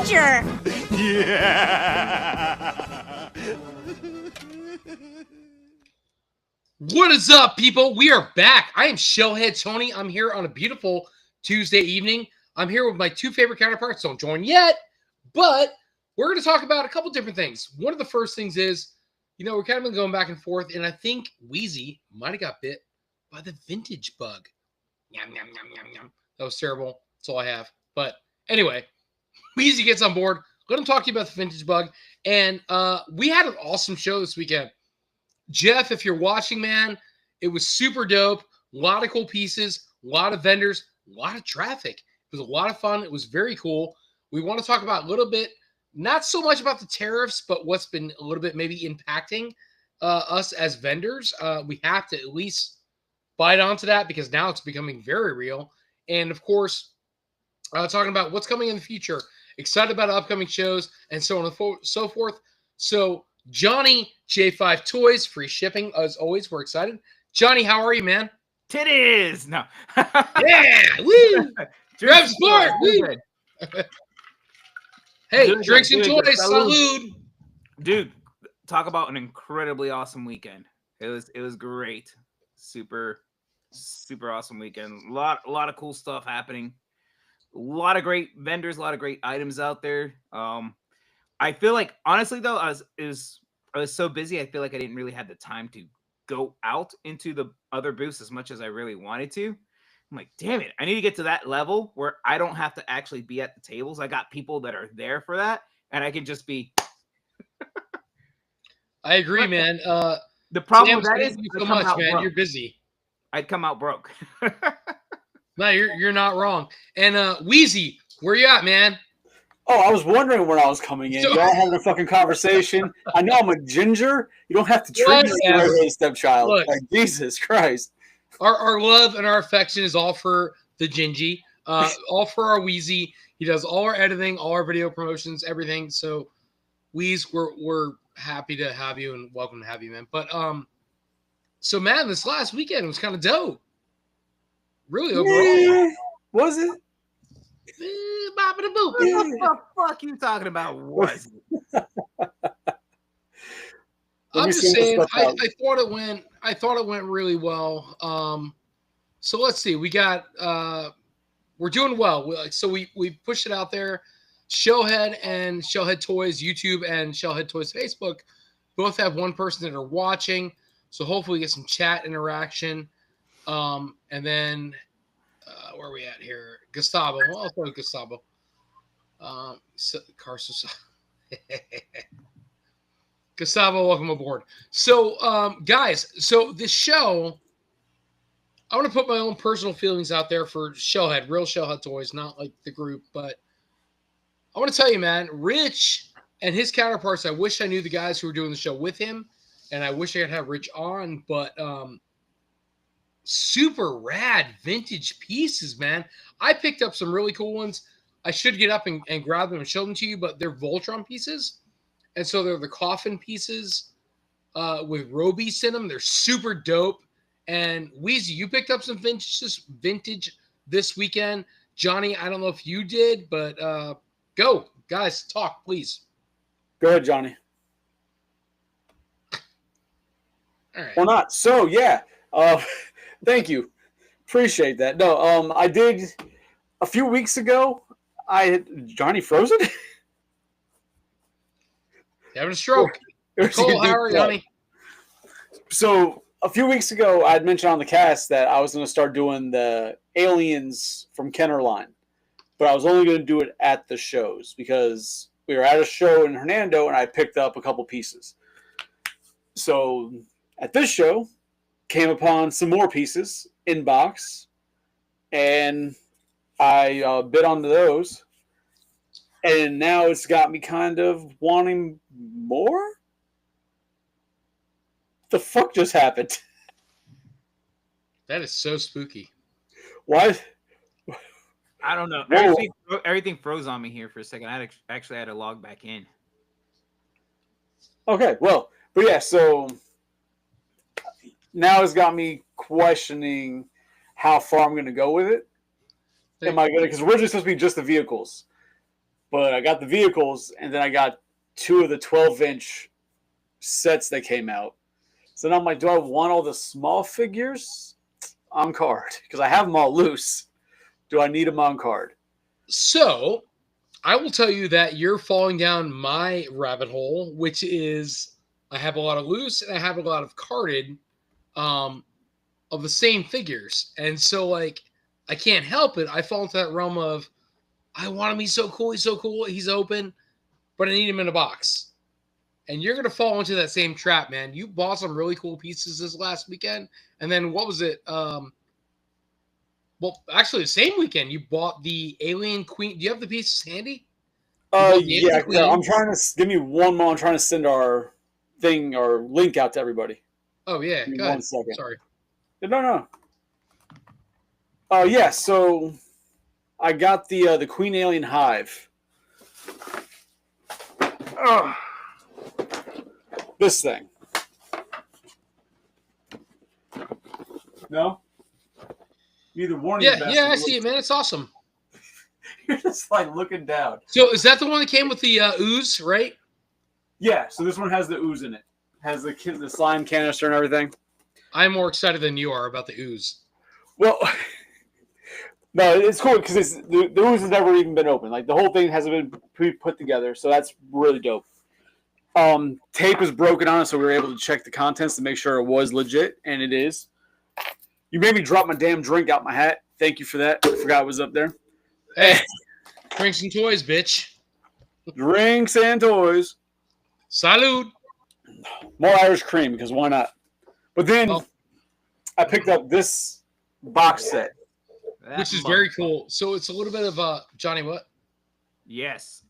future. Yeah. What is up, people? We are back. I am Shellhead Tony. I'm here on a beautiful Tuesday evening. I'm here with my two favorite counterparts. Don't join yet, but we're going to talk about a couple different things. One of the first things is, we're kind of been going back and forth, and I think Weizie might have got bit by the vintage bug. Yum, yum, yum, yum, yum. That was terrible. That's all I have. But anyway, Weizie gets on board. Let him talk to you about the vintage bug. And we had an awesome show this weekend. Jeff, if you're watching, man, it was super dope. A lot of cool pieces, a lot of vendors, a lot of traffic. It was a lot of fun. It was very cool. We want to talk about a little bit, not so much about the tariffs, but what's been a little bit maybe impacting us as vendors. We have to at least bite onto that because now it's becoming very real. And of course, talking about what's coming in the future, excited about upcoming shows, and so on and so forth. So Johnny, J5 Toys, free shipping as always. We're excited. Johnny, how are you, man? Titties! No. Yeah! Woo! Rev Sport! Woo! Hey, Dude, drinks and dude, toys, salud! Dude, talk about an incredibly awesome weekend. It was great. Super awesome weekend. A lot of cool stuff happening. A lot of great vendors, a lot of great items out there. I feel like, honestly, though, I was so busy, I feel like I didn't really have the time to go out into the other booths as much as I really wanted to. I'm like, damn it, I need to get to that level where I don't have to actually be at the tables. I got people that are there for that, and I can just be. I agree, man. The problem Sam, with that thank is you so much, man. broke. You're busy. I'd come out broke. No, you're not wrong. And Weizie, where you at, man? Oh, I was wondering when I was coming in. Y'all having a fucking conversation. I know I'm a ginger. You don't have to treat me like a redheaded stepchild. Look, like, Jesus Christ. Our love and our affection is all for the Gingy, all for our Weizie. He does all our editing, all our video promotions, everything. So, Weiz, we're happy to have you and welcome to have you, man. But so man, this last weekend was kind of dope. Really overall. Yeah. Was it? What the fuck you talking about? Was I'm just saying, I thought it went really well. So let's see. We got we're doing well. We pushed it out there. Shellhead and Shellhead Toys YouTube and Shellhead Toys Facebook both have one person that are watching. So hopefully we get some chat interaction. And then where are we at here? Gustavo. Well, I'll play Gustavo. Carson. Gustavo, welcome aboard. So, guys, so this show, I want to put my own personal feelings out there for Shellhead, real Shellhead Toys, not like the group, but I want to tell you, man, Rich and his counterparts, I wish I knew the guys who were doing the show with him, and I wish I could have Rich on, but super rad vintage pieces, man. I picked up some really cool ones. I should get up and grab them and show them to you, but they're Voltron pieces. And so they're the coffin pieces with Robies in them. They're super dope. And Weizie, you picked up some vintage this weekend. Johnny, I don't know if you did, but go. Guys, talk, please. Go ahead, Johnny. All right. Well, not. So, yeah. Thank you. Appreciate that. No, I did a few weeks ago. Johnny frozen? Having a stroke. Cole, how are you, honey? So a few weeks ago, I had mentioned on the cast that I was going to start doing the aliens from Kenner line, but I was only going to do it at the shows because we were at a show in Hernando and I picked up a couple pieces. So at this show, came upon some more pieces in box, and I bid onto those. And now it's got me kind of wanting more? The fuck just happened? That is so spooky. What? I don't know. Everything froze on me here for a second. I actually had to log back in. Okay, well, but yeah, so now it's got me questioning how far I'm going to go with it. Am I going to, because originally it's supposed to be just the vehicles. But I got the vehicles, and then I got 2 of the 12-inch sets that came out. So now I'm like, do I want all the small figures on card? Because I have them all loose. Do I need them on card? So I will tell you that you're falling down my rabbit hole, which is I have a lot of loose and I have a lot of carded of the same figures. And so, like, I can't help it. I fall into that realm of I want him. He's so cool. He's so cool. He's open, but I need him in a box. And you're going to fall into that same trap, man. You bought some really cool pieces this last weekend. And then what was it? Well, actually, the same weekend, you bought the Alien Queen. Do you have the pieces handy? Yeah. I'm trying to give me one more. I'm trying to send our thing or link out to everybody. Oh, yeah. Give me Go one ahead. second. Sorry. No. Oh, yeah. So I got the Queen Alien Hive. This thing. No? Neither one of you bastards. Yeah, I see it, man. It's awesome. You're just like looking down. So is that the one that came with the ooze, right? Yeah, so this one has the ooze in it. Has the slime canister and everything. I'm more excited than you are about the ooze. Well, no, it's cool because the ooze has never even been opened. Like, the whole thing hasn't been put together, so that's really dope. Tape was broken on it, so we were able to check the contents to make sure it was legit, and it is. You made me drop my damn drink out my hat. Thank you for that. I forgot it was up there. Hey, drinks and toys, bitch. Drinks and toys. Salud. More Irish cream, because why not? But then I picked up this box set. Which is very cool. So it's a little bit of Johnny what? Yes.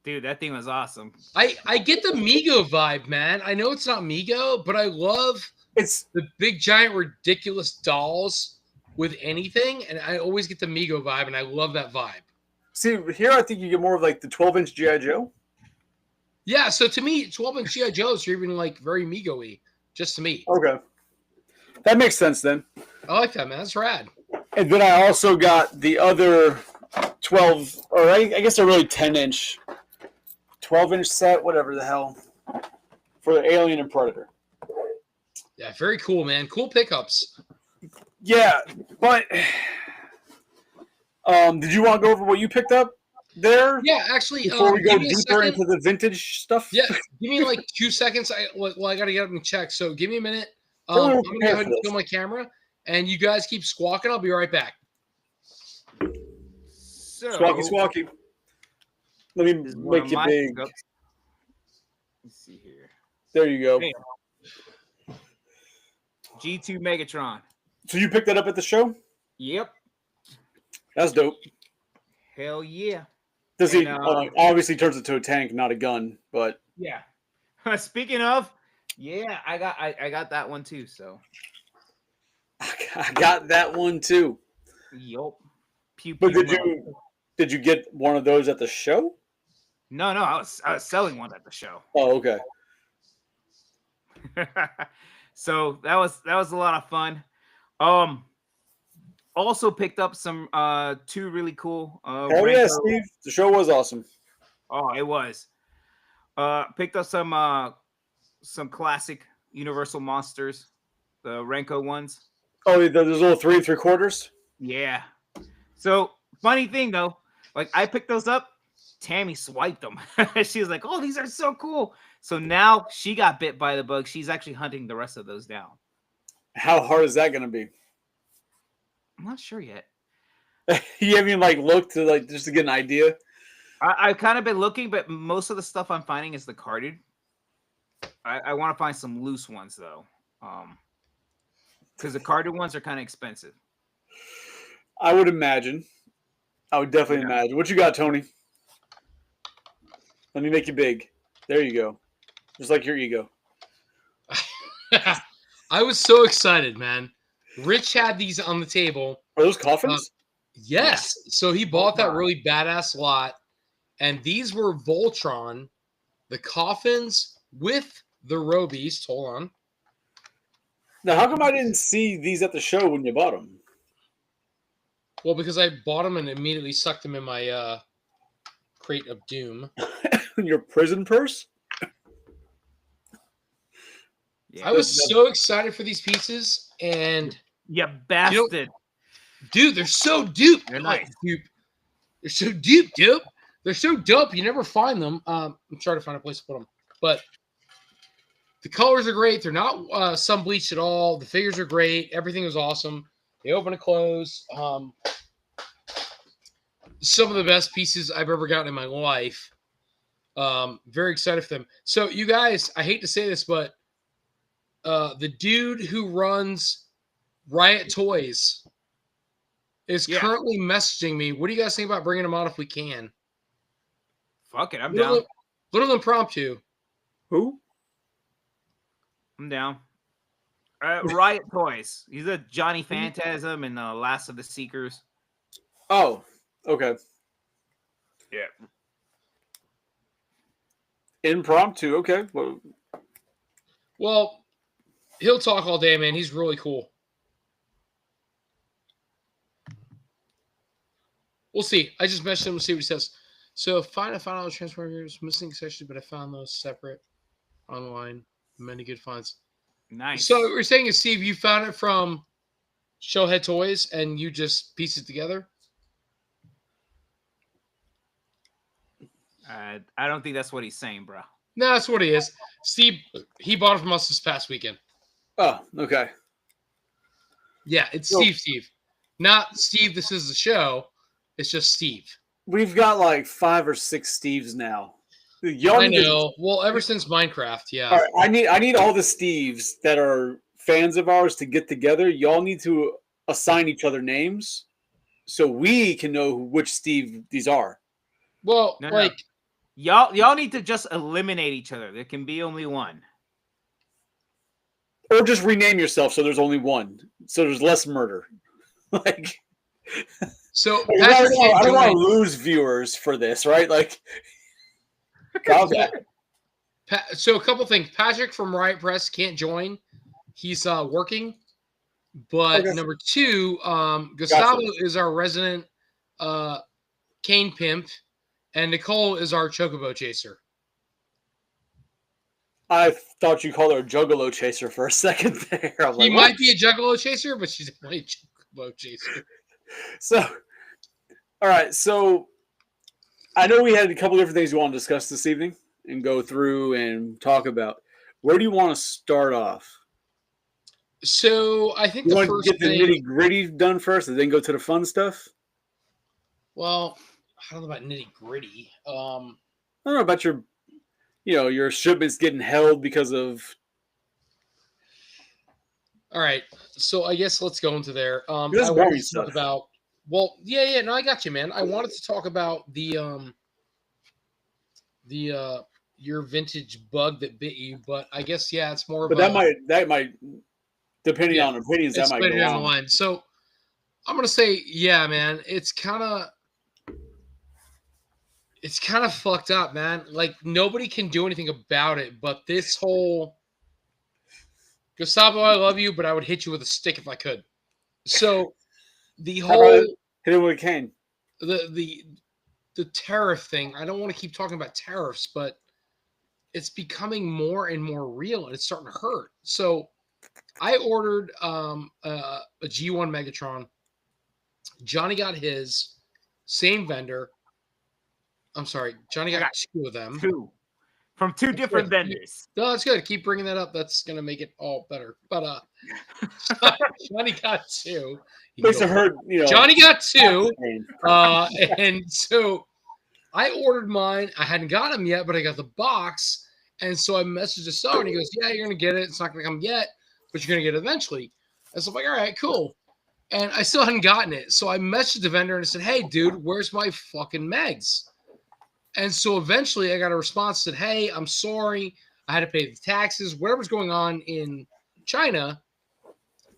Dude, that thing was awesome. I get the Mego vibe, man. I know it's not Mego, but I love the big, giant, ridiculous dolls with anything, and I always get the Mego vibe, and I love that vibe. See, here I think you get more of like the 12-inch G.I. Joe. Yeah, so to me, 12-inch G.I. Joes are even like very Mego-y, just to me. Okay. That makes sense then. I like that, man. That's rad. And then I also got the other 12, or I guess they're really 10-inch, 12-inch set, whatever the hell, for the Alien and Predator. Yeah, very cool, man. Cool pickups. Yeah, but did you want to go over what you picked up there? Yeah, actually, before we go deeper into the vintage stuff. Yeah, give me like 2 seconds. I got to get up and check. So give me a minute. I'm gonna go ahead and kill my camera, and you guys keep squawking. I'll be right back. So, squawky. Let me make you big. Let's see here. There you go. Hey. G2 Megatron. So you picked that up at the show? Yep. That's dope. Hell yeah. Does he obviously turns into a tank, not a gun, but yeah. Speaking of, yeah, I got that one too, so I got that one too. Yup. But did you get one of those at the show? No, I was selling one at the show. Oh, okay. So that was a lot of fun. Also picked up some 2 really cool oh yeah, Steve. The show was awesome. Oh, it was. Picked up some classic Universal monsters, the Renko ones. Oh, those little 3 3/4? Yeah. So funny thing though, like I picked those up, Tammy swiped them. She was like, "Oh, these are so cool." So now she got bit by the bug. She's actually hunting the rest of those down. How hard is that going to be? I'm not sure yet. You haven't even looked to just to get an idea. I've kind of been looking, but most of the stuff I'm finding is the carded. I want to find some loose ones though, because the carded ones are kind of expensive. I would imagine. I would definitely imagine. What you got, Tony? Let me make you big. There you go. Just like your ego. I was so excited, man. Rich had these on the table. Are those coffins? Yes. Yeah. So he bought that really badass lot. And these were Voltron, the coffins with the Robies. Hold on. Now, how come I didn't see these at the show when you bought them? Well, because I bought them and immediately sucked them in my crate of doom. Your prison purse? Yeah. I was so excited for these pieces, and You bastard. dude, they're so dupe. They're Like, nice. dupe. They're so dupe. They're so dope. You never find them. I'm trying to find a place to put them, but the colors are great. They're not sun bleached at all. The figures are great. Everything is awesome. They open and close. Some of the best pieces I've ever gotten in my life. Very excited for them. So, you guys, I hate to say this, but the dude who runs Riot Toys is currently messaging me. What do you guys think about bringing him on if we can? Fuck it, I'm down. Little impromptu. Who? I'm down. Riot Toys. He's a Johnny Phantasm and Last of the Seekers. Oh, okay. Yeah. Impromptu. Okay. Well, he'll talk all day, man. He's really cool. We'll see. I just messaged him to see what he says. So, found all the Transformers missing sections, but I found those separate online. Many good finds. Nice. So, what we're saying is, Steve, you found it from Showhead Toys and you just pieced it together? I don't think that's what he's saying, bro. No, that's what he is. Steve, he bought it from us this past weekend. Oh, okay. Yeah, it's So- Steve. Not Steve, this is the show. It's just Steve. We've got like 5 or 6 Steves now. Y'all I need to- know. Well, ever since Minecraft, yeah. all right, I need all the Steves that are fans of ours to get together. Y'all need to assign each other names so we can know which Steve these are. Well, No. like, Y'all need to just eliminate each other. There can be only one. Or just rename yourself so there's only one. So there's less murder. Like so I Patrick don't can't want to join. lose viewers for this, right? Like calm down. So a couple things. Patrick from Riot Press can't join. He's working. But Okay. number 2, Gustavo is our resident cane pimp, and Nicole is our chocobo chaser. I thought you called her a juggalo chaser for a second there. I'm He like, might what? be a juggalo chaser, but she's definitely a chocobo chaser. So, all right. So, I know we had a couple different things we want to discuss this evening and go through and talk about. Where do you want to start off? So I think You the want to first get the thing. nitty gritty done first, and then go to the fun stuff. Well, I don't know about nitty gritty. I don't know about your shipments getting held because of. All right, so I guess let's go into there. This I is wanted boring to talk stuff. about. Well, yeah, no, I got you, man. I wanted to talk about the your vintage bug that bit you, but I guess it's more of But that might, depending Yeah, on opinions, that it's might later go down the on. line. So I'm gonna say, yeah, man, it's kind of fucked up, man. Like nobody can do anything about it, but this whole Gustavo, I love you, but I would hit you with a stick if I could. So the How about whole hit it with a cane? the tariff thing, I don't want to keep talking about tariffs, but it's becoming more and more real and it's starting to hurt. So I ordered a G1 Megatron. Johnny got his, same vendor. I'm sorry, Johnny got 2 of them. 2 from 2 different good. vendors. No, that's good. Keep bringing that up. That's gonna make it all better. But Johnny got 2. Makes it hurt, Johnny got 2. pain. And so I ordered mine. I hadn't got them yet, but I got the box. And so I messaged the seller and he goes, yeah, you're going to get it. It's not going to come yet, but you're going to get it eventually. And so I'm like, all right, cool. And I still hadn't gotten it. So I messaged the vendor and I said, hey, dude, where's my fucking Megs? And so eventually I got a response that said, hey, I'm sorry. I had to pay the taxes. Whatever's going on in China,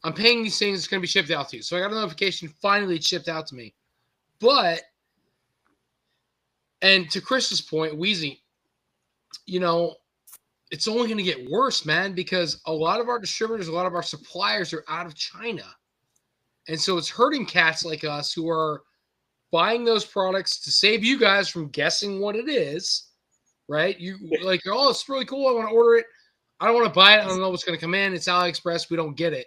I'm paying these things. It's going to be shipped out to you. So I got a notification. Finally, it shipped out to me. But, and to Chris's point, Weizie, it's only going to get worse, man, because a lot of our distributors, a lot of our suppliers are out of China. And so it's hurting cats like us who are buying those products to save you guys from guessing what it is, right? You like, oh, it's really cool. I want to order it. I don't want to buy it. I don't know what's going to come in. It's AliExpress. We don't get it.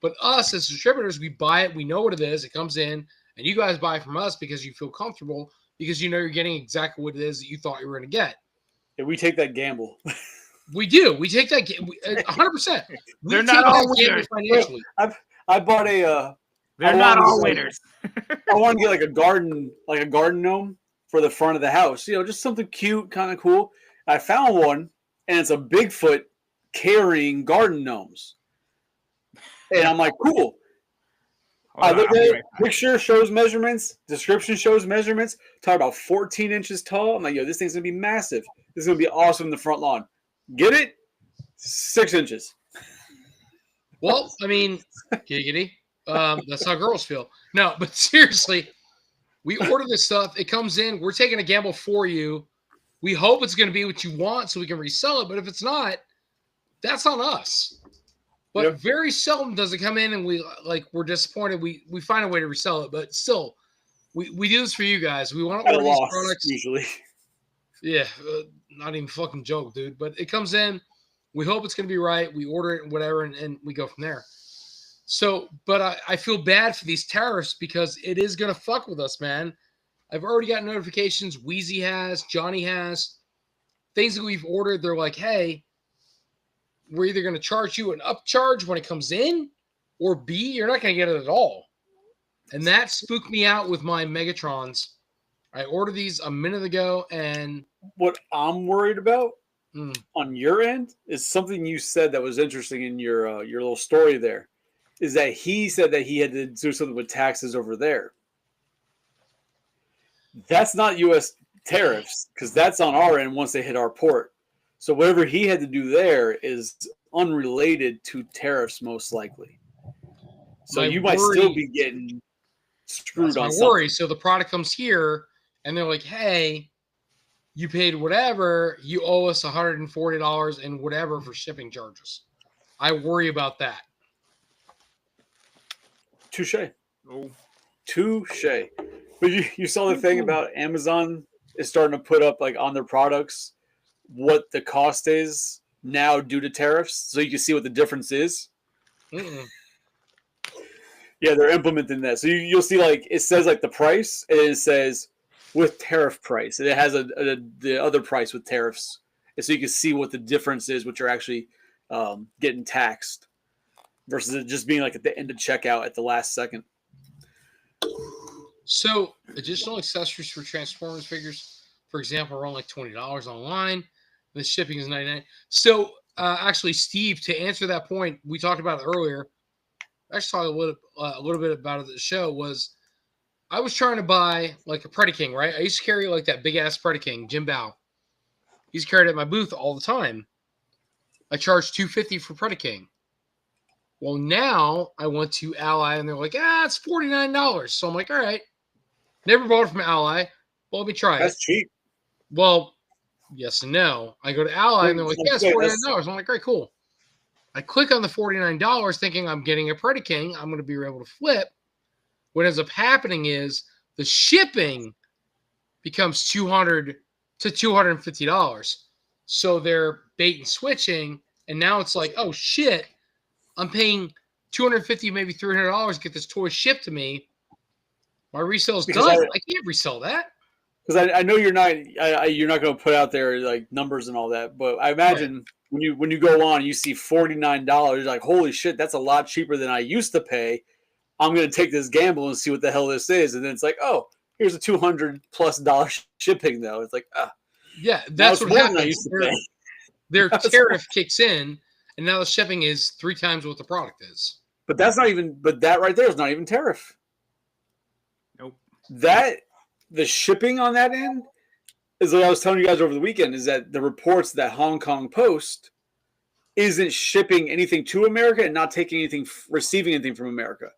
But us as distributors, we buy it. We know what it is. It comes in, and you guys buy from us because you feel comfortable, because you know you're getting exactly what it is that you thought you were going to get. Yeah, we take that gamble. We do. We take that 100%. They're not all winners. Financially. I bought a. They're not all winners. I want to get like a garden gnome for the front of the house. You know, just something cute, kind of cool. I found one, and it's a Bigfoot carrying garden gnomes. And I'm like, cool. I look at it, picture shows measurements, description shows measurements, talk about 14 inches tall. I'm like, yo, this thing's going to be massive. This is going to be awesome in the front lawn. Get it? 6 inches. Well, I mean, giggity. That's how girls feel. No, but seriously, we order this stuff. It comes in. We're taking a gamble for you. We hope it's going to be what you want so we can resell it. But if it's not, that's on us. But very seldom does it come in and we're disappointed. We find a way to resell it, but still, we do this for you guys. We want to order these products usually. Yeah, not even fucking joke, dude. But it comes in. We hope it's going to be right. We order it and whatever, and we go from there. So, but I feel bad for these tariffs because it is going to fuck with us, man. I've already got notifications. Weizie has, Johnny has, things that we've ordered. They're like, hey, we're either going to charge you an upcharge when it comes in, or B, you're not going to get it at all. And that spooked me out with my Megatrons. I ordered these a minute ago, and what I'm worried about on your end is something you said that was interesting in your little story there, is that he said that he had to do something with taxes over there. That's not U.S. tariffs, because that's on our end once they hit our port. So whatever he had to do there is unrelated to tariffs, most likely. So you might still be getting screwed on something. Worry. So the product comes here, and they're like, hey, you paid whatever. You owe us $140 and whatever for shipping charges. I worry about that. Touche. Oh. Touche. But you saw the thing about Amazon is starting to put up like on their products what the cost is now due to tariffs, so you can see what the difference is. Yeah, they're implementing that. So you'll see like it says like the price, and it says with tariff price, and it has the other price with tariffs, and so you can see what the difference is, what you're actually getting taxed, versus it just being like at the end of checkout at the last second. So additional accessories for Transformers figures, for example, are only like $20 online. The shipping is $99. So actually, Steve, to answer that point, we talked about it earlier. I actually talked a little bit about it at the show. Was I was trying to buy like a Predaking, right? I used to carry like that big ass Predaking, Jim Bao. He's carried it at my booth all the time. I charged $250 for Predaking. Well, now I went to Ally and they're like, it's $49. So I'm like, all right. Never bought it from Ally. Well, let me try it. That's cheap. Well, yes and no. I go to Ally and they're like, it's $49. I'm like, all right, cool. I click on the $49 thinking I'm getting a Predaking. I'm going to be able to flip. What ends up happening is the shipping becomes $200 to $250. So they're bait and switching. And now it's like, oh, shit. I'm paying $250, maybe $300 to get this toy shipped to me. My resale is done. I can't resell that. Because I know you're not going to put out there like numbers and all that, but I imagine when you go on, you see $49, you're like, holy shit, that's a lot cheaper than I used to pay. I'm going to take this gamble and see what the hell this is, and then it's like, oh, here's a $200+ shipping though. It's like, yeah, that's what happens. Their tariff kicks in, and now the shipping is 3 times what the product is. But that's not even. But that right there is not even tariff. Nope. The shipping on that end is what I was telling you guys over the weekend, is that the reports that Hong Kong Post isn't shipping anything to America and not taking anything, receiving anything from America.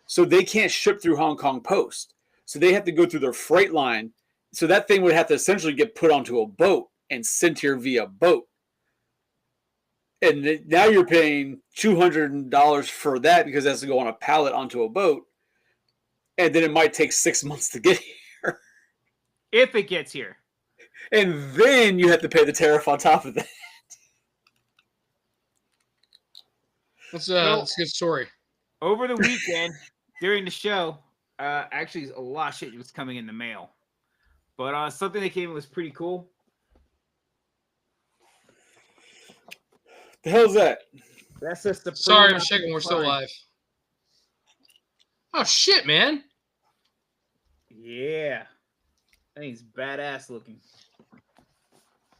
So they can't ship through Hong Kong Post. So they have to go through their freight line. So that thing would have to essentially get put onto a boat and sent here via boat. And now you're paying $200 for that because it has to go on a pallet onto a boat. and then it might take 6 months to get here, If it gets here. and then you have to pay the tariff on top of that. That's a good story. Over the weekend, during the show, actually a lot of shit was coming in the mail. But something that came in was pretty cool. The hell's that? That's just the Sorry, I'm checking. We're still live. Oh shit, man! Yeah, I think it's badass looking.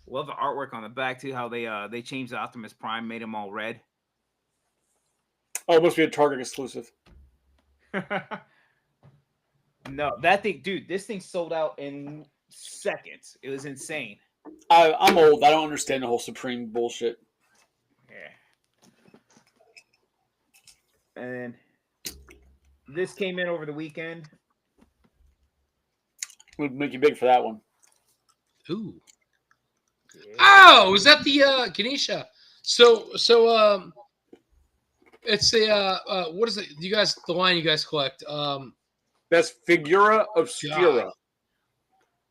Love the artwork on the back too. How they changed the Optimus Prime, made him all red. Oh, it must be a Target exclusive. No, that thing, dude. This thing sold out in seconds. It was insane. I'm old. I don't understand the whole Supreme bullshit. Yeah. And this came in over the weekend. Would make you big for that one. Ooh. Yeah. Oh, is that the Ganesha? So it's the what is it? You guys, the line you guys collect. That's Figura Obscura. God.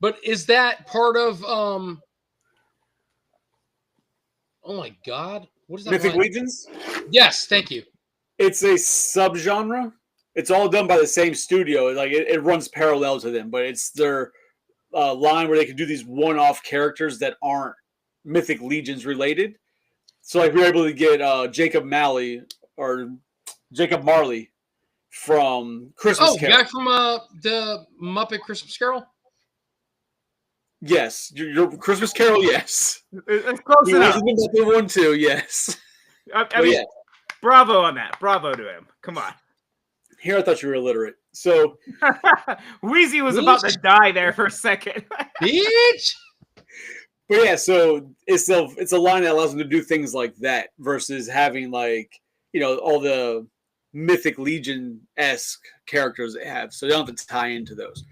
But is that part of oh my God, what is that? Mythic line? Legions? Yes, thank you. It's a subgenre. It's all done by the same studio. Like it runs parallel to them, but it's their line where they can do these one-off characters that aren't Mythic Legions related. So like we were able to get Jacob Marley from Christmas Oh, Carol. guy from the Muppet Christmas Carol. Yes, your Christmas Carol. Yes, It's close he enough. was in the Muppet one too. Yes, I mean, bravo on that. Bravo to him. Come on. Here I thought you were illiterate. So Weizie was about to die there for a second. Bitch. But yeah, so it's a line that allows them to do things like that versus having like, all the Mythic Legion-esque characters they have. So they don't have to tie into those.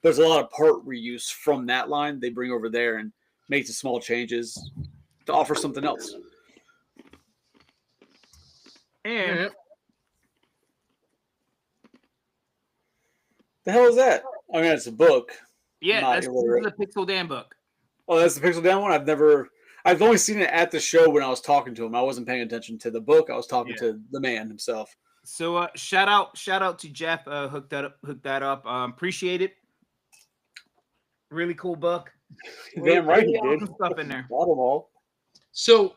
There's a lot of part reuse from that line they bring over there and make the small changes to offer something else. And The hell is that? I mean, it's a book. yeah, that's the Pixel Dan book. Oh, that's the Pixel Dan one? I've only seen it at the show when I was talking to him. I wasn't paying attention to the book. I was talking to the man himself. So shout out to Jeff. Hooked that up. Appreciate it. Really cool book. Damn right he did. Awesome stuff in there. Bought them all. So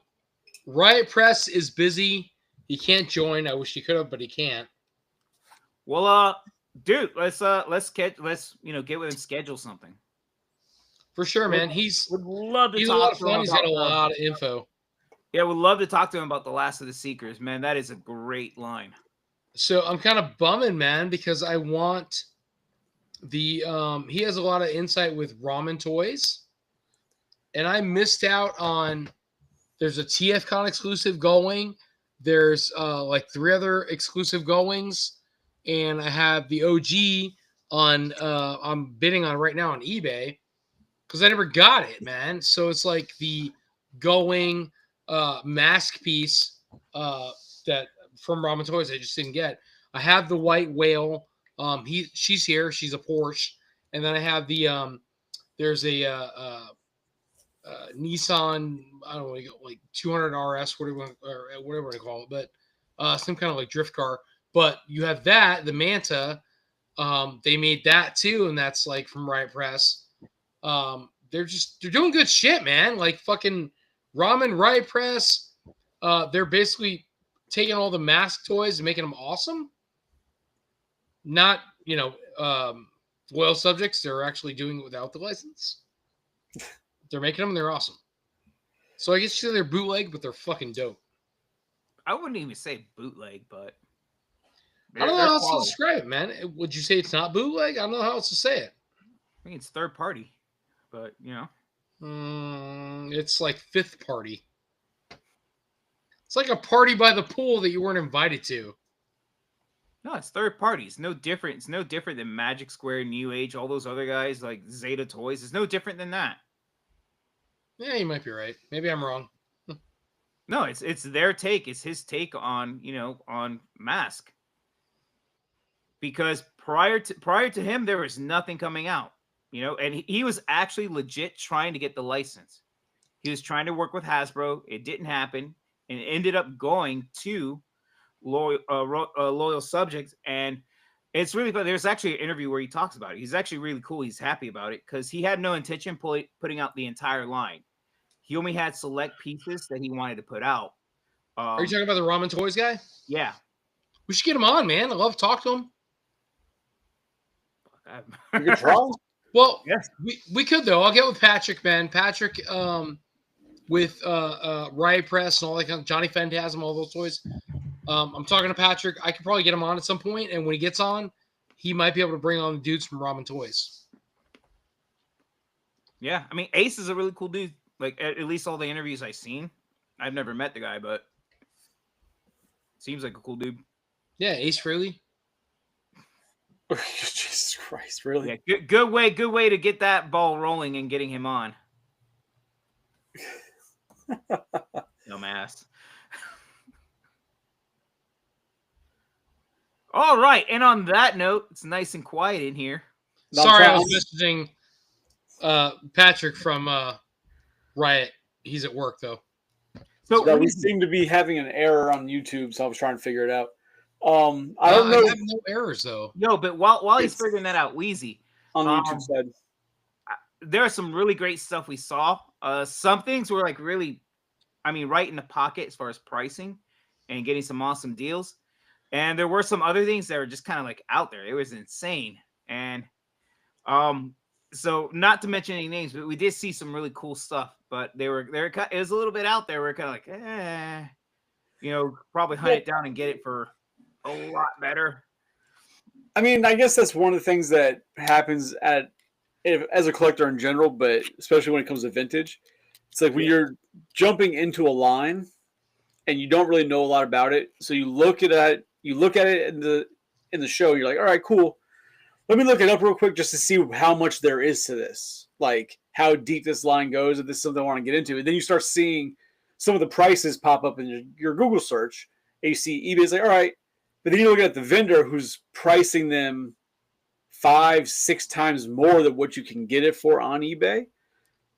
Riot Press is busy. He can't join. I wish he could have, but he can't. Well, dude, let's get with him, schedule something. For sure, man. Would love to He's a talk lot of to him fun. He's got a about lot of info. Yeah, would love to talk to him about The Last of the Seekers, man. That is a great line. So I'm kind of bumming, man, because I want the he has a lot of insight with ramen toys, and I missed out on. There's a TFCon exclusive going. There's like 3 other exclusive goings, and I have the OG on. I'm bidding on right now on eBay because I never got it, man. So it's like the going mask piece that from Ramen Toys I just didn't get. I have the white whale. She's here. She's a Porsche, and then I have the there's a Nissan. I don't know, like 200 RS, whatever they call it, but some kind of like drift car. But you have that the Manta. They made that too, and that's like from Riot Press. They're doing good shit, man. Like fucking Ramen Riot Press. They're basically taking all the mask toys and making them awesome. Not, loyal subjects. They're actually doing it without the license. They're making them and they're awesome. So I guess they're bootleg, but they're fucking dope. I wouldn't even say bootleg, but I don't know how else to describe it, man. Would you say it's not bootleg? I don't know how else to say it. I mean, it's third party, but it's like fifth party. It's like a party by the pool that you weren't invited to. No, it's third party. It's no different. It's no different than Magic Square, New Age, all those other guys like Zeta Toys. It's no different than that. Yeah, you might be right. Maybe I'm wrong. No, it's their take. It's his take on on Mask. Because prior to him, there was nothing coming out, you know, and he was actually legit trying to get the license. He was trying to work with Hasbro. It didn't happen, and ended up going to Loyal Subjects. And it's really fun. There's actually an interview where he talks about it. He's actually really cool. He's happy about it because he had no intention putting out the entire line. He only had select pieces that he wanted to put out. Are you talking about the Ramen Toys guy? Yeah. We should get him on, man. I love to talk to him. You can try. Well, Yes. we could, though. I'll get with Patrick, man. Patrick with Riot Press and all that kind of Johnny Phantasm, all those toys. I'm talking to Patrick. I could probably get him on at some point, and when he gets on, he might be able to bring on the dudes from Ramen Toys. Yeah, I mean, Ace is a really cool dude. Like, at least all the interviews I've seen. I've never met the guy, but seems like a cool dude. Yeah, Ace Frehley. Jesus Christ, really? Yeah, good way to get that ball rolling and getting him on. Dumbass. All right, and on that note, it's nice and quiet in here. Sorry, I was messaging Patrick from Riot. He's at work, though. So we seem to be having an error on YouTube, so I was trying to figure it out. I don't know. I have no errors, though. No, but while he's figuring that out, Weizie, on the YouTube side, there are some really great stuff we saw. Some things were like really, I mean, right in the pocket as far as pricing and getting some awesome deals. And there were some other things that were just kind of like out there. It was insane. And so not to mention any names, but we did see some really cool stuff. But it was a little bit out there. We're kind of like, you know, probably hunt it down and get it for a lot better. I mean, I guess that's one of the things that happens as a collector in general, but especially when it comes to vintage. It's like when you're jumping into a line and you don't really know a lot about it, so you look at it in the show. You're like, all right, cool. Let me look it up real quick just to see how much there is to this, like how deep this line goes. If this is something I want to get into, and then you start seeing some of the prices pop up in your Google search. And you see eBay's like, all right, but then you look at the vendor who's pricing them 5-6 times more than what you can get it for on eBay.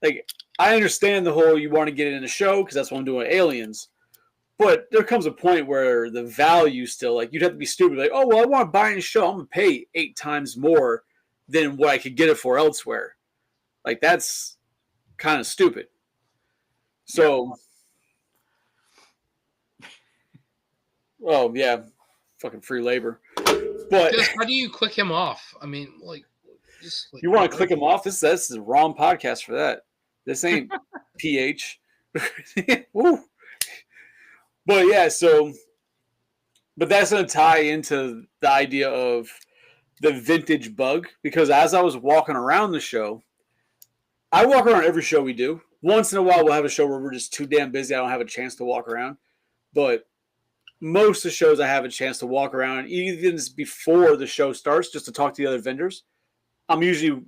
Like, I understand the whole you want to get it in a show because that's what I'm doing with Aliens. But there comes a point where the value still, like, you'd have to be stupid. Like, oh, well, I want to buy in a show. I'm going to pay 8 times more than what I could get it for elsewhere. Like, that's kind of stupid. So, oh, yeah, fucking free labor. But how do you click him off? I mean, like, you want to click him off? That's the wrong podcast for that. This ain't PH. Woo. But yeah, but that's going to tie into the idea of the vintage bug, because as I was walking around the show, I walk around every show we do. Once in a while, we'll have a show where we're just too damn busy. I don't have a chance to walk around. But most of the shows I have a chance to walk around, even before the show starts, just to talk to the other vendors. I'm usually,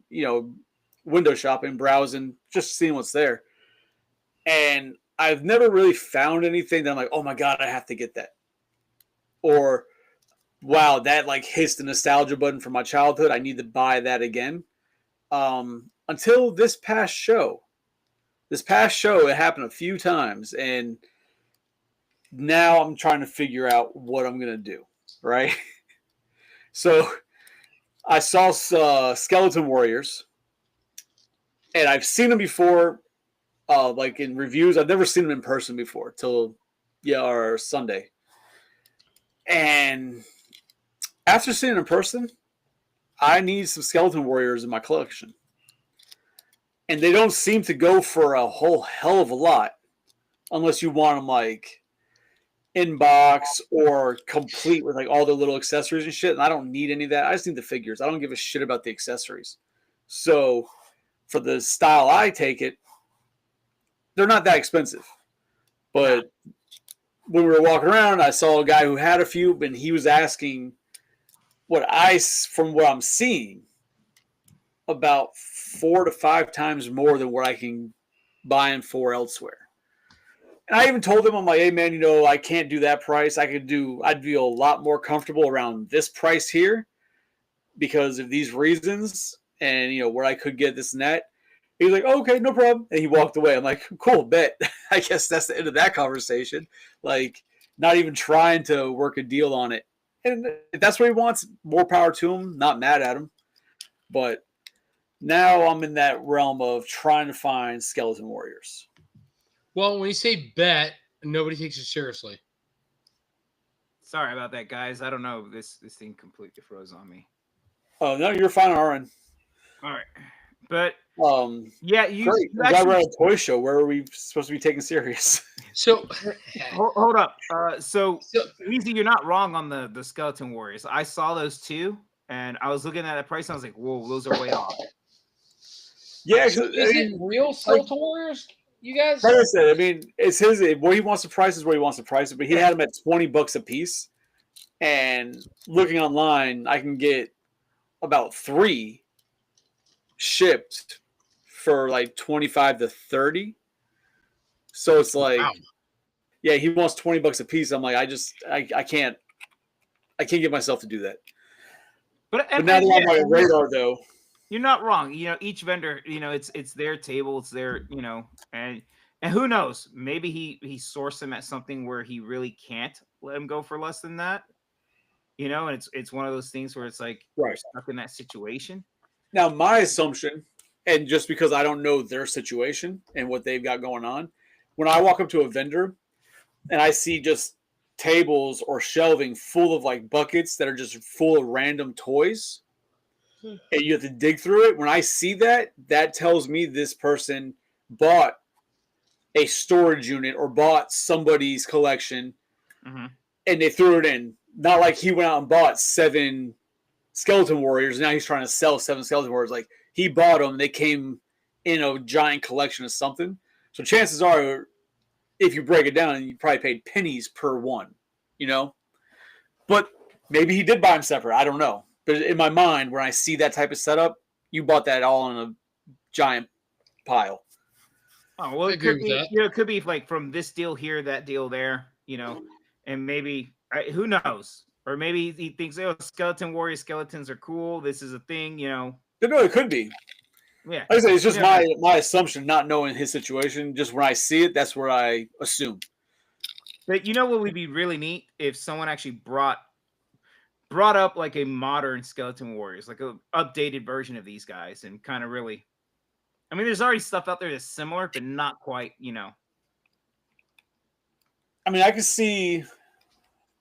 window shopping, browsing, just seeing what's there. And I've never really found anything that I'm like, oh my God, I have to get that. Or, wow, that like hits the nostalgia button from my childhood. I need to buy that again. Until this past show. This past show, it happened a few times. And now I'm trying to figure out what I'm going to do. Right? So I saw Skeleton Warriors. And I've seen them before. Like in reviews. I've never seen them in person before till our Sunday. And after seeing them in person, I need some Skeleton Warriors in my collection. And they don't seem to go for a whole hell of a lot unless you want them like in box or complete with like all the little accessories and shit. And I don't need any of that. I just need the figures. I don't give a shit about the accessories. So for the style I take it, they're not that expensive. But when we were walking around, I saw a guy who had a few, and he was asking from what I'm seeing, about 4 to 5 times more than what I can buy them for elsewhere. And I even told him, I'm like, hey man, I can't do that price. I'd be a lot more comfortable around this price here. because of these reasons and, where I could get this and that. He was like, oh, okay, no problem. And he walked away. I'm like, cool, bet. I guess that's the end of that conversation. Like, not even trying to work a deal on it. And if that's what he wants, more power to him. Not mad at him. But now I'm in that realm of trying to find skeleton warriors. Well, when you say bet, nobody takes it seriously. Sorry about that, guys. I don't know. This thing completely froze on me. Oh, no, you're fine on our end. All right. But yeah, you glad actually, we're at a toy show. Where are we supposed to be taken serious? So hold up. So Weizie, you're not wrong on the skeleton warriors. I saw those too, and I was looking at the price. And I was like, whoa, those are way off. Yeah, is it real skeleton warriors? You guys? Like I said, I mean, it's his. What he wants to price is what he wants to price it. But he had them at $20 a piece, and looking online, I can get about 3 shipped for like 25 to 30. So it's like, wow. Yeah, he wants $20 a piece. I'm like, I can't get myself to do that. But now they're on my radar, though. You're not wrong. Each vendor, it's their table, it's their, and who knows? Maybe he sourced them at something where he really can't let him go for less than that. And it's one of those things where it's like you're stuck in that situation. Now, my assumption, and just because I don't know their situation and what they've got going on, when I walk up to a vendor and I see just tables or shelving full of like buckets that are just full of random toys, and you have to dig through it. When I see that, that tells me this person bought a storage unit or bought somebody's collection, and they threw it in. Not like he went out and bought 7 skeleton warriors. Now he's trying to sell 7 skeleton warriors. Like, he bought them. They came in a giant collection of something. So chances are, if you break it down, you probably paid pennies per one, But maybe he did buy them separate. I don't know. But in my mind, when I see that type of setup, you bought that all in a giant pile. Oh, well, it could be, it could be like from this deal here, that deal there, and maybe, who knows? Or maybe he thinks, oh, skeleton warrior skeletons are cool. This is a thing, No, it could be. Yeah. Like I say, it's just my assumption, not knowing his situation. Just when I see it, that's where I assume. But what would be really neat if someone actually brought up like a modern skeleton warriors, like an updated version of these guys, and kind of really, I mean, there's already stuff out there that's similar, but not quite, I mean, I could see.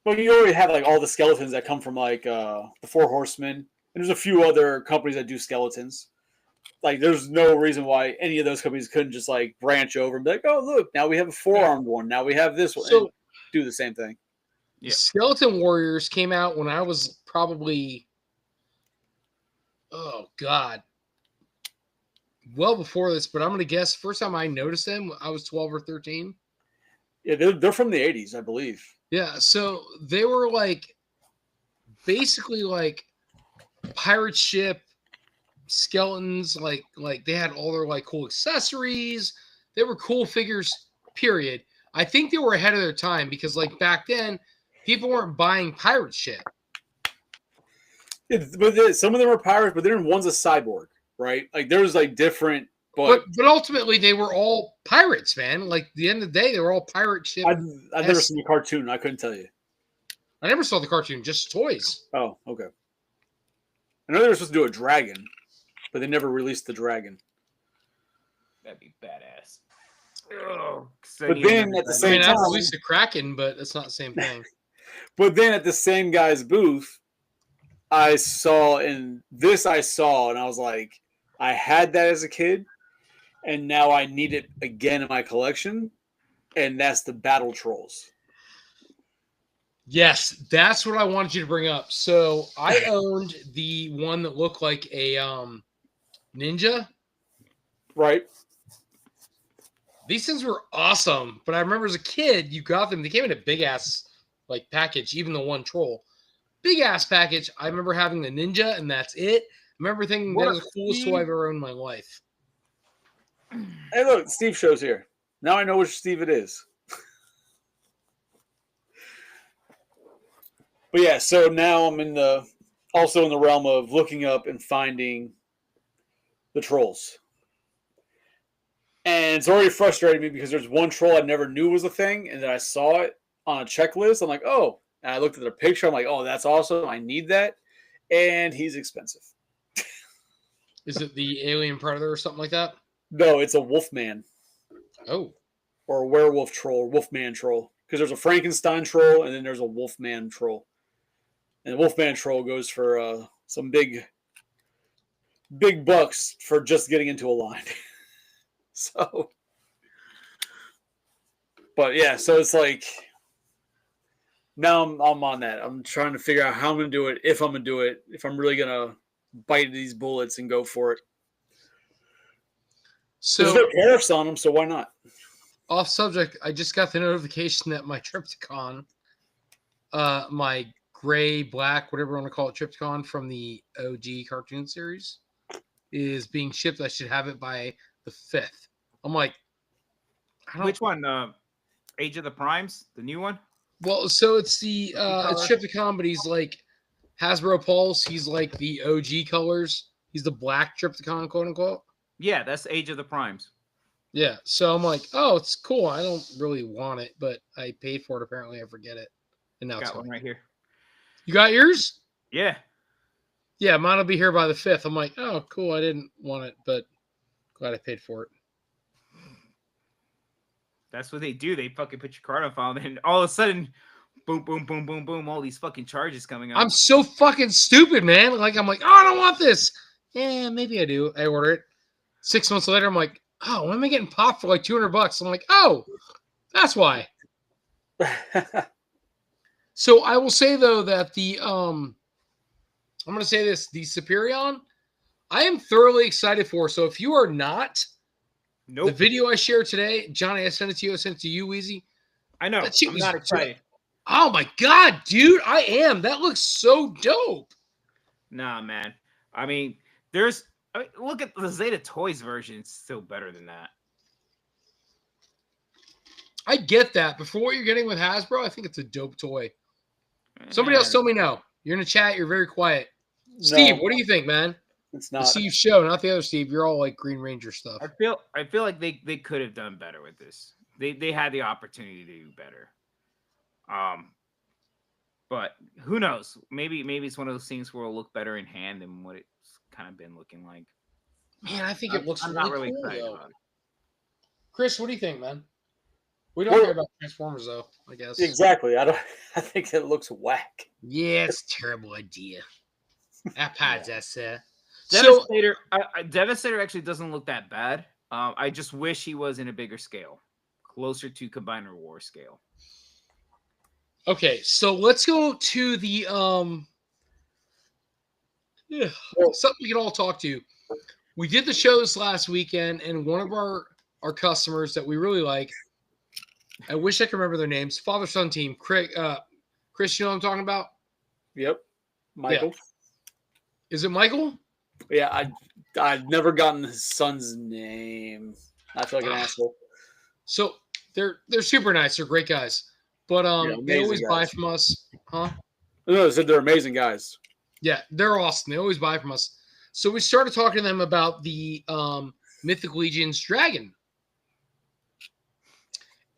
Well, you already have like all the skeletons that come from like the 4 Horsemen, and there's a few other companies that do skeletons. Like, there's no reason why any of those companies couldn't just like branch over and be like, oh, look, now we have a 4-armed one. Now we have this one. So, and do the same thing. Yeah. Skeleton Warriors came out when I was probably, oh God, well before this, but I'm going to guess first time I noticed them, I was 12 or 13. Yeah, they're from the 80s, I believe. Yeah, so they were like basically like pirate ship skeletons, like they had all their like cool accessories. They were cool figures, period. I think they were ahead of their time because like back then, people weren't buying pirate shit. Yeah, but some of them were pirates, but then one's a cyborg, right? Like there's like different. But ultimately, they were all pirates, man. Like, at the end of the day, they were all pirate ship. I've never seen the cartoon. I couldn't tell you. I never saw the cartoon, just toys. Oh, okay. I know they were supposed to do a dragon, but they never released the dragon. That'd be badass. Oh, but then at the same time, I released the Kraken, but it's not the same thing. But then at the same guy's booth, I saw, and I was like, I had that as a kid. And now I need it again in my collection, and that's the Battle Trolls. Yes, that's what I wanted you to bring up. So I owned the one that looked like a ninja. Right. These things were awesome, but I remember as a kid, you got them. They came in a big-ass like package, even the one troll. Big-ass package. I remember having the ninja, and that's it. I remember thinking that was the coolest toy I've ever owned in my life. Hey, look, Steve shows here. Now I know which Steve it is. But yeah, so now I'm in the also in the realm of looking up and finding the trolls. And it's already frustrated me because there's one troll I never knew was a thing, and then I saw it on a checklist. I'm like, oh. And I looked at the picture. I'm like, oh, that's awesome. I need that. And he's expensive. Is it the alien predator or something like that? No, it's a wolfman. Oh. Or a werewolf troll, wolfman troll. Because there's a Frankenstein troll, and then there's a wolfman troll. And the wolfman troll goes for some big bucks for just getting into a line. So, but yeah, so it's like now I'm on that. I'm trying to figure out how I'm gonna do it, if I'm gonna do it, if I'm really gonna bite these bullets and go for it. So there's no tariffs on them, so why not? Off subject, I just got the notification that my Trypticon, my gray, black, whatever you want to call it, Trypticon from the OG cartoon series is being shipped. I should have it by the 5th. I'm like, which one? Age of the Primes, the new one? Well, so it's the it's Trypticon, but he's like Hasbro Pulse. He's like the OG colors. He's the black Trypticon, quote unquote. Yeah, that's Age of the Primes. Yeah, so I'm like, oh, it's cool. I don't really want it, but I paid for it. Apparently, I forget it, and now it's one right here. You got yours? Yeah. Yeah, mine will be here by the 5th. I'm like, oh, cool. I didn't want it, but glad I paid for it. That's what they do. They fucking put your card on file, and all of a sudden, boom, boom, boom, boom, boom, all these fucking charges coming up. I'm so fucking stupid, man. Like, I'm like, oh, I don't want this. Yeah, maybe I do. I order it. 6 months later, I'm like, oh, when am I getting popped for like $200? I'm like, oh, that's why. So I will say though that the I'm gonna say this, the Superion, I am thoroughly excited for. So if you are not, the video I shared today, Johnny, I sent it to you. I sent it to you, Weizie. I know. I'm not excited. Oh my god, dude, I am. That looks so dope. Nah, man. I mean, look at the Zeta Toys version. It's still better than that. I get that. But for what you're getting with Hasbro, I think it's a dope toy. Somebody else told me no. You're in the chat. You're very quiet. No, Steve, what do you think, man? It's not. The Steve show, not the other Steve. You're all like Green Ranger stuff. I feel like they could have done better with this. They had the opportunity to do better. But who knows? Maybe it's one of those things where it'll look better in hand than what it's kind of been looking like. Man, I think it looks I'm really not really cool, excited though. about it. Chris, what do you think, man? We don't care about Transformers, though, I guess. Exactly. I think it looks whack. Yeah, it's a terrible idea. Devastator. Devastator actually doesn't look that bad. I just wish he was in a bigger scale, closer to Combiner War scale. Okay, so let's go to the something we can all talk to. We did the show this last weekend, and one of our customers that we really like, I wish I could remember their names, father-son team, Chris, you know what I'm talking about? Yep. Michael. Yeah. Is it Michael? Yeah, I've never gotten his son's name. I feel like an asshole. So they're super nice. They're great guys. But they always buy from us. Huh? No, they said they're amazing guys. Yeah, they're awesome. They always buy from us. So we started talking to them about the Mythic Legion's dragon.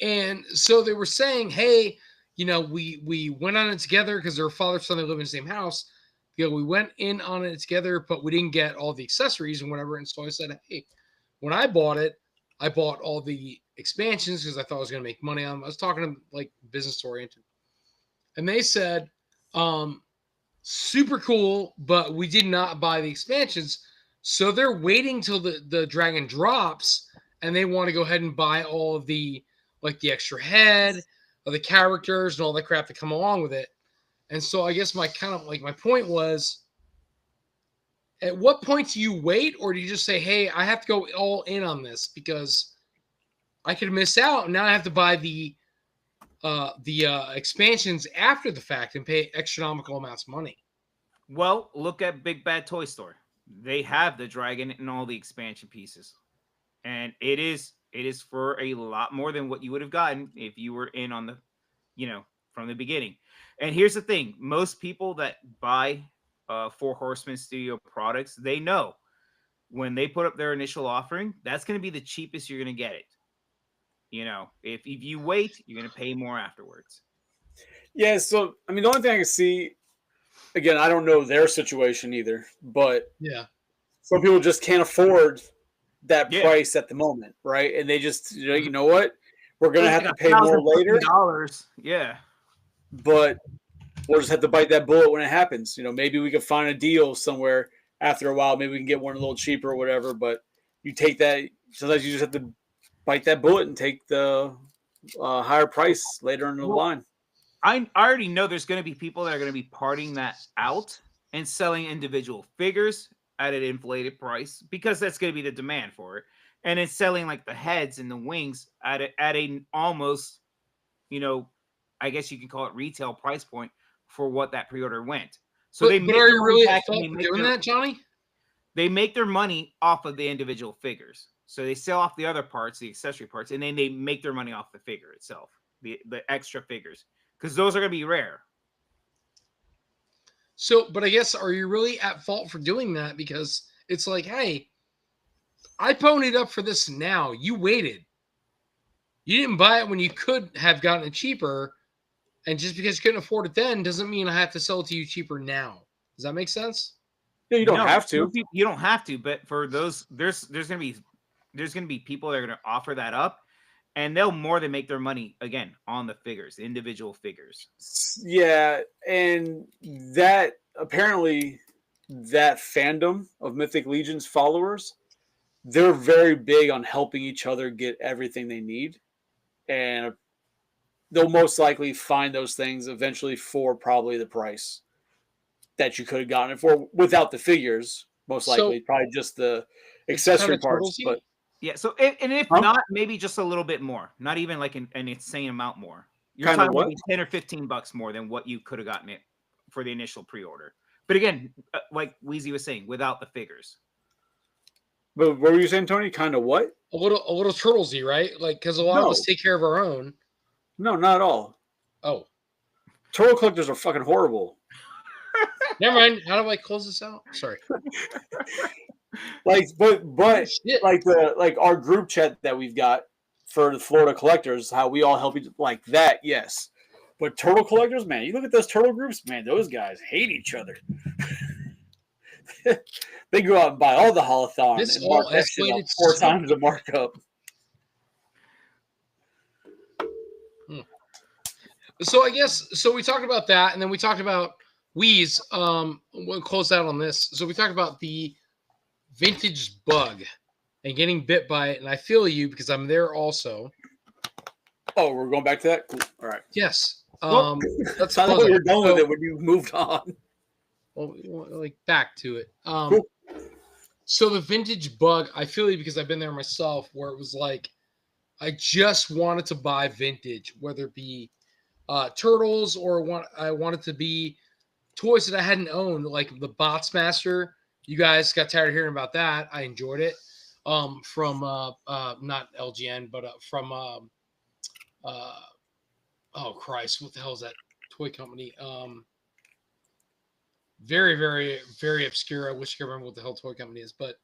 And so they were saying, hey, you know, we went on it together because their father and son, they live in the same house. You know, we went in on it together, but we didn't get all the accessories and whatever. And so I said, hey, when I bought it, I bought all the expansions because I thought I was going to make money on them. I was talking to them like business oriented. And they said, super cool, but we did not buy the expansions. So they're waiting till the dragon drops and they want to go ahead and buy all of the, like the extra head of the characters and all that crap that come along with it. And so I guess my point was, at what point do you wait, or do you just say, hey, I have to go all in on this because I could miss out and now I have to buy the expansions after the fact and pay astronomical amounts of money? Well, look at Big Bad Toy Store. They have the dragon and all the expansion pieces. And it is for a lot more than what you would have gotten if you were in on the, from the beginning. And here's the thing. Most people that buy Four Horsemen Studio products, they know when they put up their initial offering, that's going to be the cheapest you're going to get it. You know, if you wait, you're going to pay more afterwards. Yeah, so I mean, the only thing I can see, again, I don't know their situation either, but Yeah. some people just can't afford that Yeah. price at the moment, right? And they just, you know what, we're gonna It's have like to pay more later, $1,000. Yeah. but we'll just have to bite that bullet when it happens. You know, maybe we could find a deal somewhere after a while. Maybe we can get one a little cheaper or whatever. But you take that. Sometimes you just have to bite that bullet and take the higher price later in the line. I already know there's going to be people that are going to be parting that out and selling individual figures at an inflated price because that's going to be the demand for it, and it's selling like the heads and the wings at a almost, you know, I guess you can call it retail price point for what that pre-order went. So But are you really at fault for doing that, Johnny? They make their money off of the individual figures. So they sell off the other parts, the accessory parts, and then they make their money off the figure itself, the extra figures, because those are going to be rare. So, but I guess, are you really at fault for doing that? Because it's like, hey, I ponied up for this now. You waited. You didn't buy it when you could have gotten it cheaper. And just because you couldn't afford it then doesn't mean I have to sell it to you cheaper now. Does that make sense? Yeah, you don't have to. You don't have to, but for those, there's gonna be people that are gonna offer that up, and they'll more than make their money again on the figures, the individual figures. Yeah, and that apparently that fandom of Mythic Legion's followers, they're very big on helping each other get everything they need, and they'll most likely find those things eventually for probably the price that you could have gotten it for without the figures. Most likely, probably just the accessory parts. But yeah, so and if not, maybe just a little bit more. Not even like an insane amount more. You're talking maybe $10 or $15 more than what you could have gotten it for the initial pre-order. But again, like Weizie was saying, without the figures. But what were you saying, Tony? Kind of what? A little turtlesy, right? Like, because a lot of us take care of our own. No, not at all. Oh, turtle collectors are fucking horrible. Never mind. How do I close this out? Sorry. but like our group chat that we've got for the Florida collectors, how we all help each like that, yes. But turtle collectors, man, you look at those turtle groups, man, those guys hate each other. They go out and buy all the holothon and mark that shit up 4 times the markup. So I guess we talked about that, and then we talked about Weizie. We'll close out on this. So we talked about the vintage bug and getting bit by it, and I feel you because I'm there also. Oh, we're going back to that? Cool. All right. Yes. That's how you're done with it when you moved on. Well, like back to it. Cool. So the vintage bug, I feel you because I've been there myself, where it was like I just wanted to buy vintage, whether it be turtles or I wanted to be toys that I hadn't owned, like the Bots Master. You guys got tired of hearing about that. I enjoyed it. From not LGN, but from oh Christ, what the hell is that toy company? Very, very, very obscure. I wish I could remember what the hell toy company is. But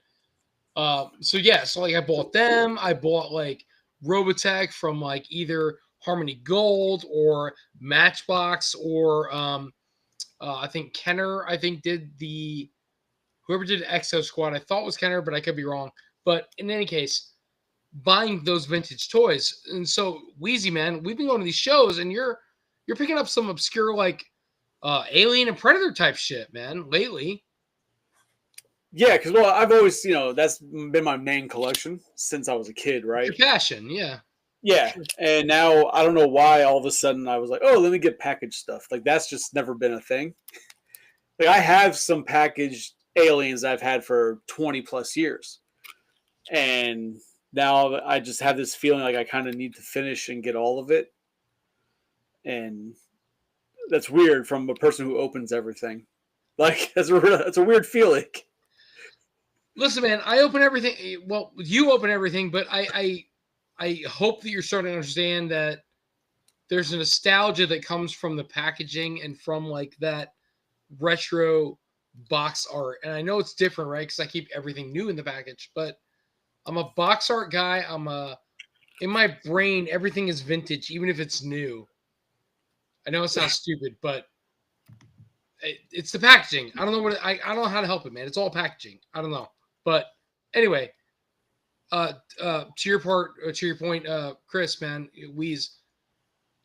so like I bought them. I bought like Robotech from like either Harmony Gold or Matchbox or I think Kenner. I think did whoever did Exo Squad. I thought was Kenner, but I could be wrong. But in any case, buying those vintage toys. And so Weizie, man, we've been going to these shows, and you're picking up some obscure like Alien and Predator type shit, man, lately. Yeah, because I've always, that's been my main collection since I was a kid, right? Your passion, yeah. Yeah, and now I don't know why all of a sudden I was like, oh, let me get packaged stuff. Like that's just never been a thing. Like I have some packaged Aliens I've had for 20 plus years, and now I just have this feeling like I kind of need to finish and get all of it, and that's weird from a person who opens everything. Like that's a weird feeling. Listen, man, I open everything. Well, you open everything, but I hope that you're starting to understand that there's a nostalgia that comes from the packaging and from like that retro box art, and I know it's different, right? Because I keep everything new in the package, but I'm a box art guy. In my brain, everything is vintage, even if it's new. I know it sounds stupid, but it's the packaging. I don't know I don't know how to help it, man. It's all packaging. I don't know, but anyway, to your point, Chris, man, Weize,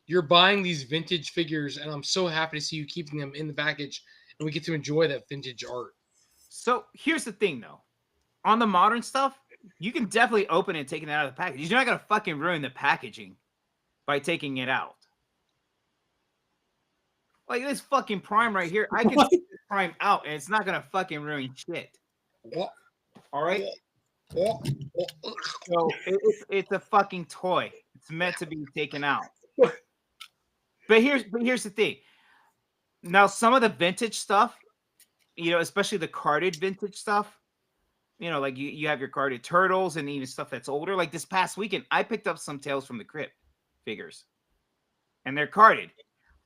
you're buying these vintage figures, and I'm so happy to see you keeping them in the package, and we get to enjoy that vintage art. So here's the thing, though. On the modern stuff, you can definitely open it and take it out of the package. You're not gonna fucking ruin the packaging by taking it out. Like this fucking Prime right here, I can take this Prime out, and it's not gonna fucking ruin shit. What? All right. So it's a fucking toy. It's meant to be taken out. But here's the thing. Now, some of the vintage stuff, especially the carded vintage stuff, like you have your carded turtles and even stuff that's older. Like this past weekend, I picked up some Tales from the Crypt figures, and they're carded.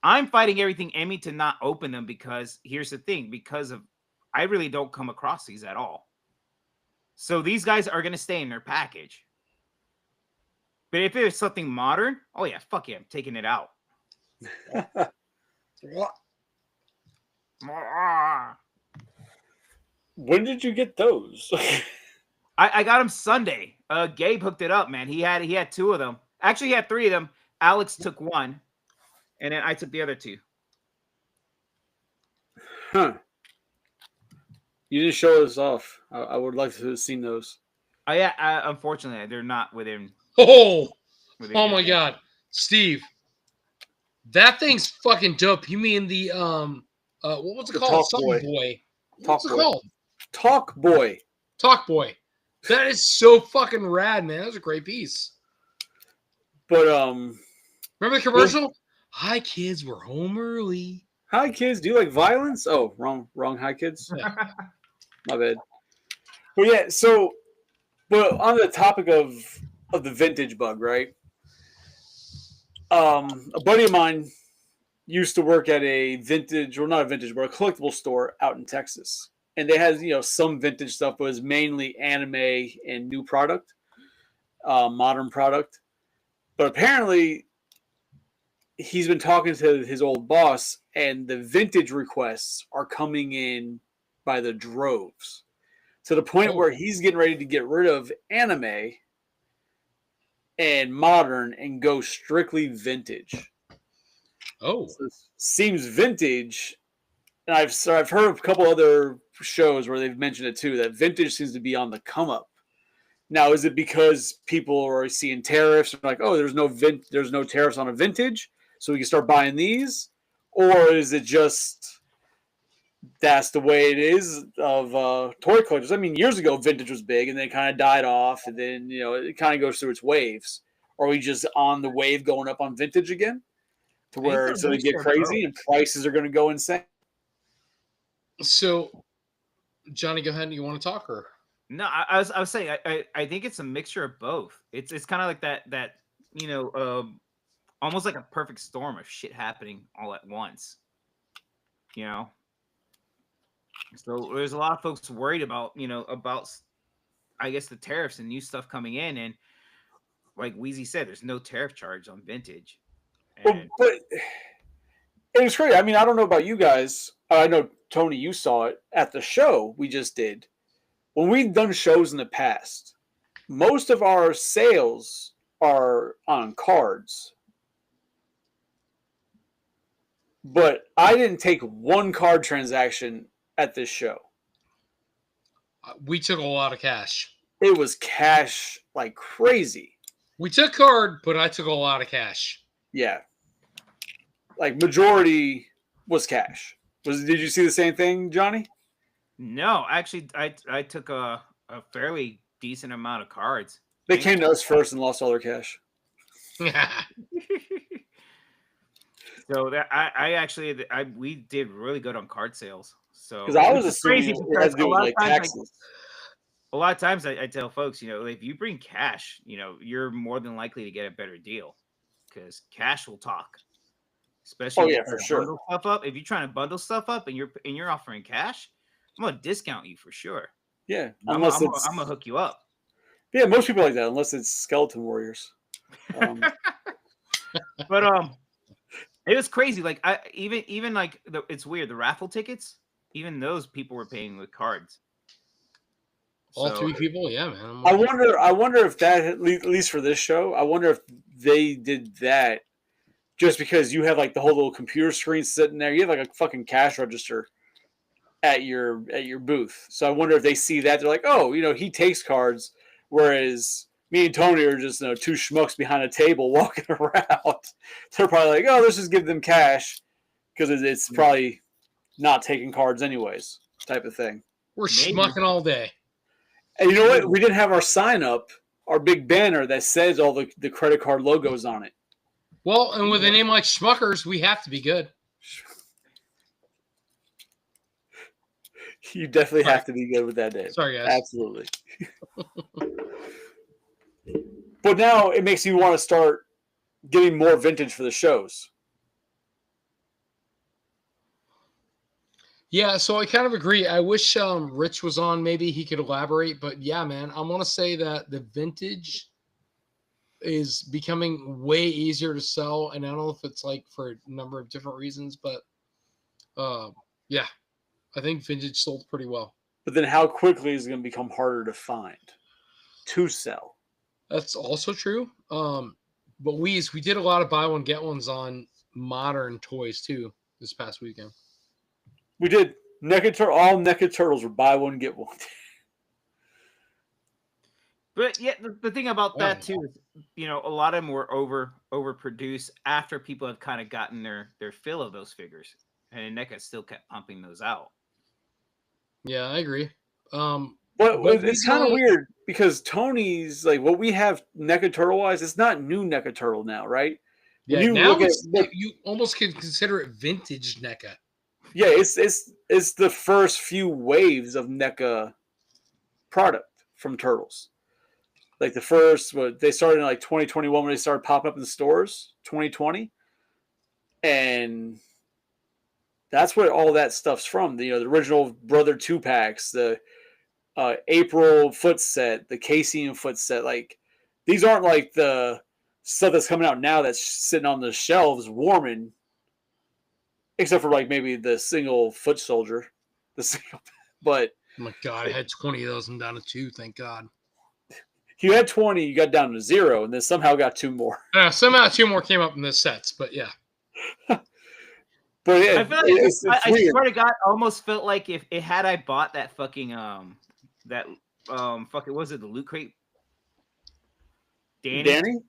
I'm fighting everything in me to not open them because here's the thing: I really don't come across these at all. So these guys are gonna stay in their package. But if it's something modern, oh yeah, fuck yeah, I'm taking it out. When did you get those? I got them Sunday. Gabe hooked it up, man. He had two of them. Actually, he had three of them. Alex took one, and then I took the other two. Huh. You didn't show us off. I would like to have seen those. Oh yeah, unfortunately, they're not within. Oh my God, Steve, that thing's fucking dope. You mean the what was it called? Something boy. What's it called? Talk Boy. Talk Boy. That is so fucking rad, man. That was a great piece. But remember the commercial? Hi kids, we're home early. Hi kids, do you like violence? Oh, wrong. Hi kids. Yeah. My bad. But yeah, so but on the topic of the vintage bug, right? A buddy of mine used to work at a vintage, or not a vintage, but a collectible store out in Texas. And they had, some vintage stuff, but it was mainly anime and new product, modern product. But apparently, he's been talking to his old boss, and the vintage requests are coming in by the droves, to the point where he's getting ready to get rid of anime and modern and go strictly vintage. Oh, so it seems vintage, and I've heard of a couple other shows where they've mentioned it too, that vintage seems to be on the come up. Now, is it because people are seeing tariffs and like, oh, there's no tariffs on a vintage, so we can start buying these, or is it just that's the way it is of toy collectors? I mean, years ago, vintage was big, and then it kind of died off, and then it kind of goes through its waves. Are we just on the wave going up on vintage again, to where it's going to get crazy and prices are going to go insane? So, Johnny, go ahead. You want to talk, or? No, I was saying I think it's a mixture of both. It's kind of like that almost like a perfect storm of shit happening all at once. So there's a lot of folks worried about I guess the tariffs and new stuff coming in, and like Weizie said, there's no tariff charge on vintage. And... But it was great. I mean, I don't know about you guys. I know Tony, you saw it at the show we just did. When we've done shows in the past, most of our sales are on cards. But I didn't take one card transaction at this show. We took a lot of cash. It was cash like crazy. We took card, but I took a lot of cash. Yeah. Like majority was cash. Did you see the same thing, Johnny? No, actually, I took a fairly decent amount of cards. They came to us first and lost all their cash. So that we did really good on card sales. So because I was assuming it has to do with like taxes. A lot of times I tell folks, if you bring cash, you're more than likely to get a better deal because cash will talk. Especially for sure. Stuff up. If you're trying to bundle stuff up and you're offering cash, I'm gonna discount you for sure. Yeah, I'm gonna hook you up. Yeah, most people like that, unless it's Skeleton Warriors. But it was crazy. Like I even like it's weird. The raffle tickets, even those people were paying with cards. All So, 3 people, yeah, man. I wonder if that, at least for this show, I wonder if they did that just because you have like the whole little computer screen sitting there. You have like a fucking cash register at your booth. So I wonder if they see that, they're like, oh, he takes cards, whereas me and Tony are just two schmucks behind a table walking around. They're probably like, oh, let's just give them cash because it's probably not taking cards anyways, type of thing. We're schmucking all day. And you know what? We didn't have our sign up, our big banner that says all the credit card logos on it. Well, and with a name like Schmuckers, we have to be good. You definitely have to be good with that name. Sorry, guys. Absolutely. But now it makes you want to start getting more vintage for the shows. Yeah, so I kind of agree. I wish Rich was on. Maybe he could elaborate. But yeah, man, I want to say that the vintage is becoming way easier to sell. And I don't know if it's like for a number of different reasons, but yeah, I think vintage sold pretty well. But then how quickly is it going to become harder to find, to sell? That's also true. But we did a lot of buy one, get ones on modern toys too this past weekend. We did. All NECA Turtles were buy one, get one. But yeah, the thing about that too is, a lot of them were overproduced after people have kind of gotten their fill of those figures, and NECA still kept pumping those out. Yeah, I agree. But it's kind of weird because Tony's like what we have NECA Turtle wise. It's not new NECA Turtle now, right? Yeah, now you almost can consider it vintage NECA. Yeah, it's the first few waves of NECA product from Turtles. Like the first, they started in like 2021 when they started popping up in the stores, 2020, and that's where all that stuff's from. The original Brother 2-packs, the April foot set, the Casey foot set. Like these aren't like the stuff that's coming out now that's sitting on the shelves warming. Except for like maybe the single foot soldier, but oh my God, I had 20 of those and down to 2. Thank God. You had 20, you got down to 0, and then somehow got 2 more. Somehow 2 more came up in the sets, but yeah. But yeah, I feel like I swear to God, I almost felt like if it had I bought that fucking fucking was it the Loot Crate? Danny?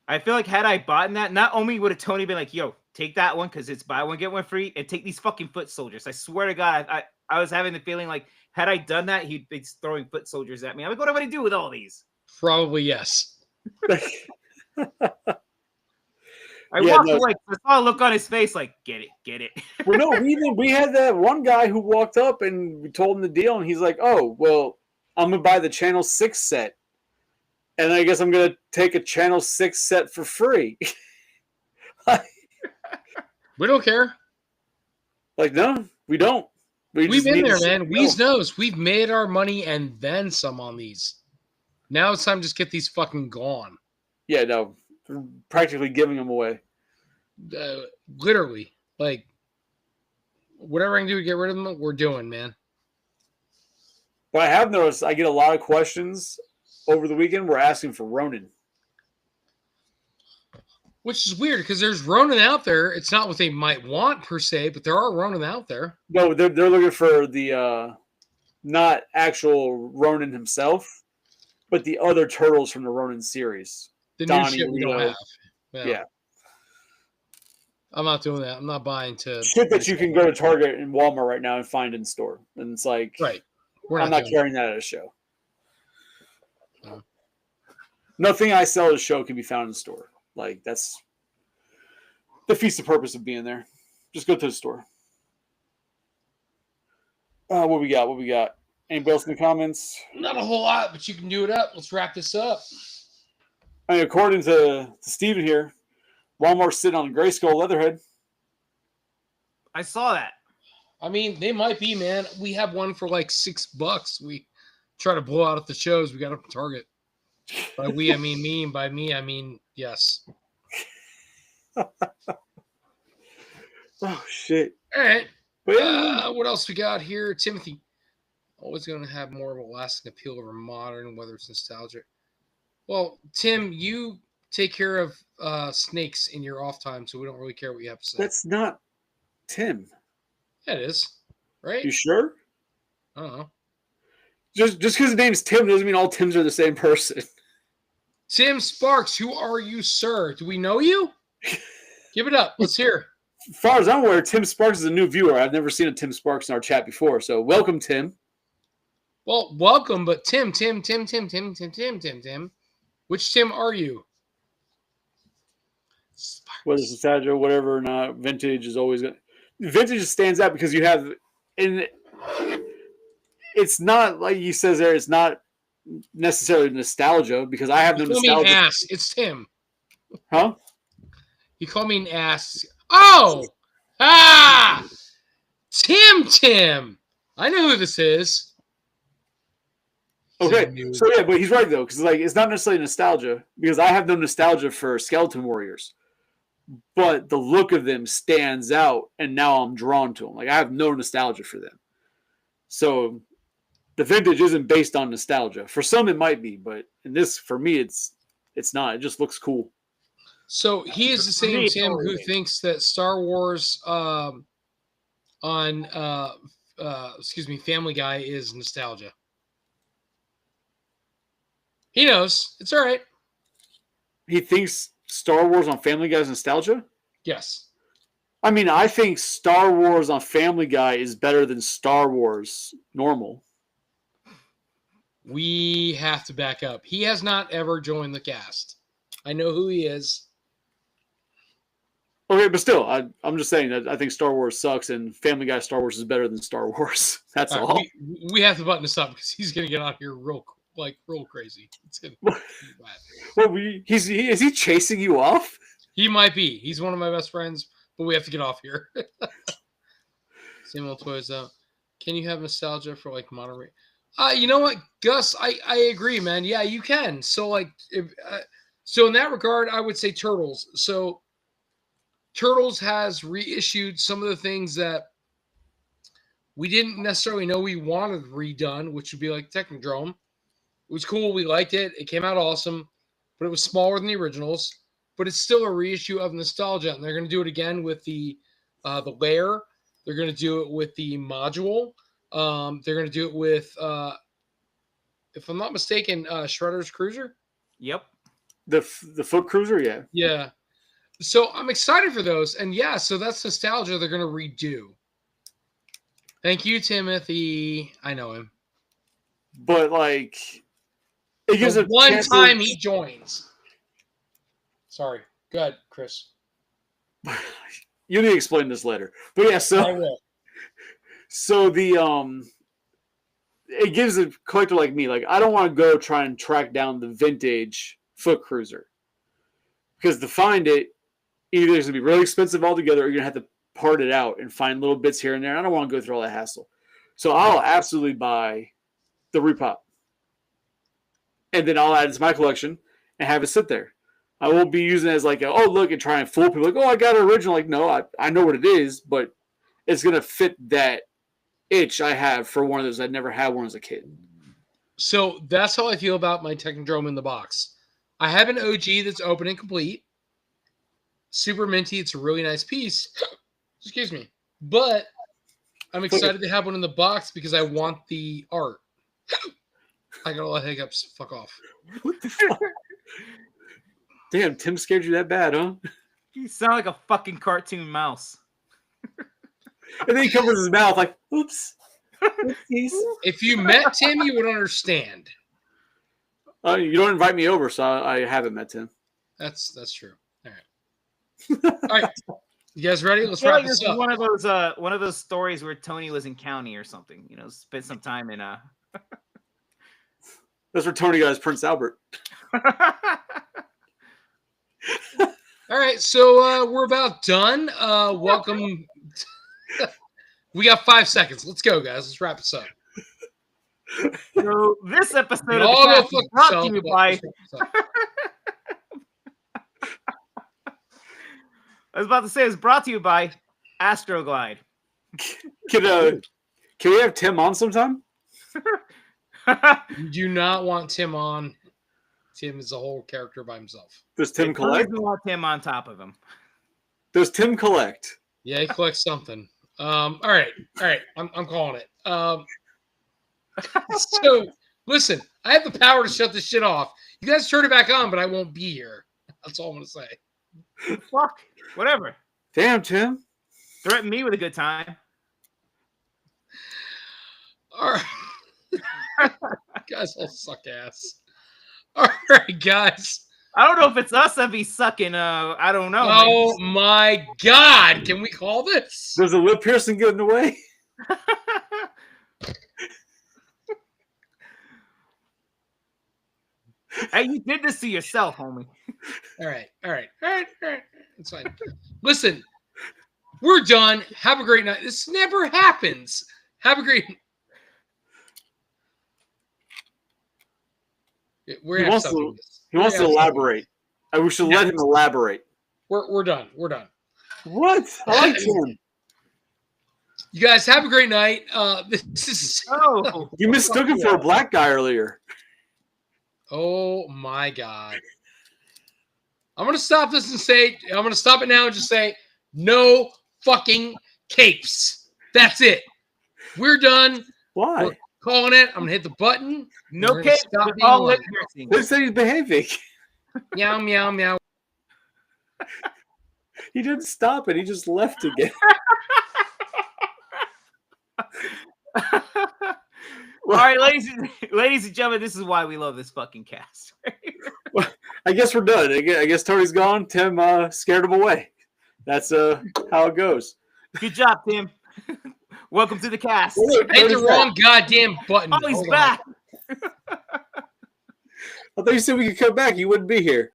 I feel like had I bought that, not only would have Tony been like, yo, take that one because it's buy one, get one free, and take these fucking foot soldiers. I swear to God, I was having the feeling like had I done that, he'd be throwing foot soldiers at me. I'm like, what am I going to do with all these? Probably yes. I walked away. I saw a look on his face like, get it. Well, no, we had that one guy who walked up and we told him the deal, and he's like, oh, well, I'm going to buy the Channel 6 set. And I guess I'm going to take a Channel 6 set for free. We don't care. Like, no, we don't. We've been there, man. Weeze knows. We've made our money and then some on these. Now it's time to just get these fucking gone. Yeah, no. We're practically giving them away. Literally. Like, whatever I can do to get rid of them, we're doing, man. But I have noticed I get a lot of questions over the weekend. We're asking for Ronin. Which is weird because there's Ronin out there. It's not what they might want per se, but there are Ronin out there. No, they're looking for the not actual Ronin himself, but the other turtles from the Ronin series. The Donnie, new shit we don't have. Yeah. I'm not doing that. I'm not buying to shit that you can go to Target and Walmart right now and find in store. And it's like, right. I'm not carrying that at a show. No. Nothing I sell at a show can be found in the store. Like, that's defeats the purpose of being there. Just go to the store. What we got? Anybody else in the comments? Not a whole lot, but you can do it up. Let's wrap this up. I mean, according to Steven here, Walmart's sitting on a Grayskull Leatherhead. I saw that. I mean, they might be, man. We have one for like $6. We try to blow out at the shows. We got up to Target. By we, I mean me, and by me, I mean yes. Oh shit! All right. But yeah, What else we got here? Timothy. Always going to have more of a lasting appeal over modern, whether it's nostalgic. Well, Tim, you take care of snakes in your off time, so we don't really care what you have to say. that's not Tim. Yeah, it is, right? You sure? I don't know. Just because his name's Tim doesn't mean all Tims are the same person. Tim Sparks, who are you, sir? Do we know you? Give it up. Let's hear. As far as I'm aware, Tim Sparks is a new viewer. I've never seen a Tim Sparks in our chat before, so welcome, Tim. Well, welcome, but Tim. Which Tim are you? Sparks. Whether it's nostalgia, whatever or not, vintage is always good. Vintage stands out because you have, and it's not like he says there. It's not necessarily nostalgia because I have no You call me nostalgia. an ass. It's Tim. Huh? You call me an ass. Oh! Ah! Tim. I know who this is. Okay, so yeah, but he's right though, because like it's not necessarily nostalgia because I have no nostalgia for Skeleton Warriors, but the look of them stands out, and now I'm drawn to them. Like I have no nostalgia for them, so the vintage isn't based on nostalgia. For some, it might be, but in this, for me, it's not. It just looks cool. So he is the same Tim who thinks that Star Wars Family Guy is nostalgia. He knows. It's all right. He thinks Star Wars on Family Guy is nostalgia? Yes. I mean, I think Star Wars on Family Guy is better than Star Wars normal. We have to back up. He has not ever joined the cast. I know who he is. Okay, but still, I'm just saying that I think Star Wars sucks and Family Guy Star Wars is better than Star Wars. That's all. Right, we have to button this up because he's going to get out here real crazy. It's going to be bad. Well, is he chasing you off? He might be. He's one of my best friends, but we have to get off here. Same old toys, though. Can you have nostalgia for like modern? You know what, Gus? I agree, man. Yeah, you can. So like, so in that regard, I would say Turtles. So Turtles has reissued some of the things that we didn't necessarily know we wanted redone, which would be like Technodrome. It was cool. We liked it. It came out awesome, but it was smaller than the originals. But it's still a reissue of nostalgia, and they're going to do it again with the lair. They're going to do it with the module. They're going to do it with, if I'm not mistaken, Shredder's Cruiser. Yep. The Foot Cruiser, yeah. Yeah. So I'm excited for those, and yeah, so that's nostalgia. They're going to redo. Thank you, Timothy. I know him. But like, it gives the one time he joins. Sorry. Go ahead, Chris. You need to explain this later. But yeah, so I will. So it gives a collector like me, like I don't want to go try and track down the vintage Foot Cruiser because to find it, either it's gonna be really expensive altogether, or you're gonna have to part it out and find little bits here and there. I don't want to go through all that hassle, so I'll absolutely buy the repop, and then I'll add it to my collection and have it sit there. I won't be using it as like, look, and try and fool people. Like, I got an original. Like, no, I know what it is, but it's going to fit that itch I have for one of those. I never had one as a kid. So that's how I feel about my Technodrome in the box. I have an OG that's open and complete. Super minty. It's a really nice piece. Excuse me. But I'm excited to have one in the box because I want the art. I got a lot of hiccups. Fuck off. What the fuck? Damn, Tim scared you that bad, huh? You sound like a fucking cartoon mouse. And then he covers his mouth like, oops. If you met Tim, you would understand. You don't invite me over, so I haven't met Tim. That's true. All right. All right. You guys ready? Let's wrap this up. One of those stories where Tony was in county or something. You know, spent some time in That's where Tony got his Prince Albert. All right, so we're about done. Welcome. We got 5 seconds. Let's go, guys. Let's wrap this up. So this episode of All the go cast fuck is brought yourself, to you but by. let's wrap this up. I was about to say it's brought to you by Astroglide. Can we have Tim on sometime? You do not want Tim on. Tim is a whole character by himself. Does Tim collect? We want Tim on top of him. Does Tim collect? Yeah, he collects something. All right. I'm calling it. So listen, I have the power to shut this shit off. You guys turn it back on, but I won't be here. That's all I'm gonna say. Fuck. Whatever. Damn, Tim. Threaten me with a good time. All right. Guys all suck ass. All right, guys. I don't know if it's us that be sucking. I don't know. Oh my God! Can we call this? Does the lip piercing get in the way? Hey, you did this to yourself, homie. All right. It's fine. Listen, we're done. Have a great night. This never happens. Have a great. We're He wants to elaborate. We should let him elaborate. We're done. We're done. What? I like Tim. You guys have a great night. This is. Oh, You mistook him for a black guy earlier. Oh my God. I'm gonna stop this and say. I'm gonna stop it now and just say no fucking capes. That's it. We're done. Why? We're calling it. I'm gonna hit the button. no case. All lip piercing. They say he's behaving. Meow meow meow. He didn't stop it. He just left again. All right, ladies and gentlemen, this is why we love this fucking cast. Well, I guess we're done. I guess Tony's gone. Tim scared him away. That's how it goes. Good job, Tim. Welcome to the cast. I hit the wrong goddamn button. Oh, he's Hold on. back. I thought you said we could come back. You wouldn't be here.